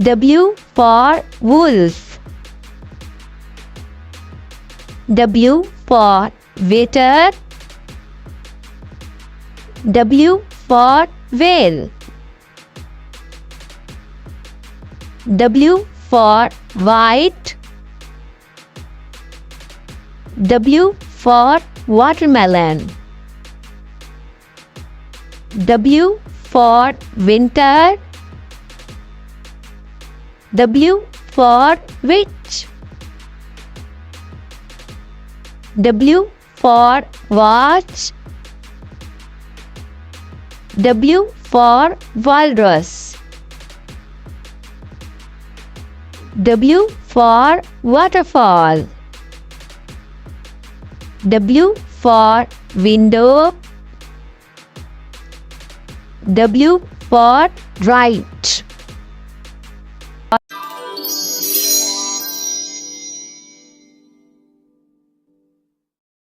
W for wolf. W for waiter. W for whale. W for white. W for watermelon. W for winter. W for witch. W for watch. W for walrus. W for waterfall. W for window. W for dry.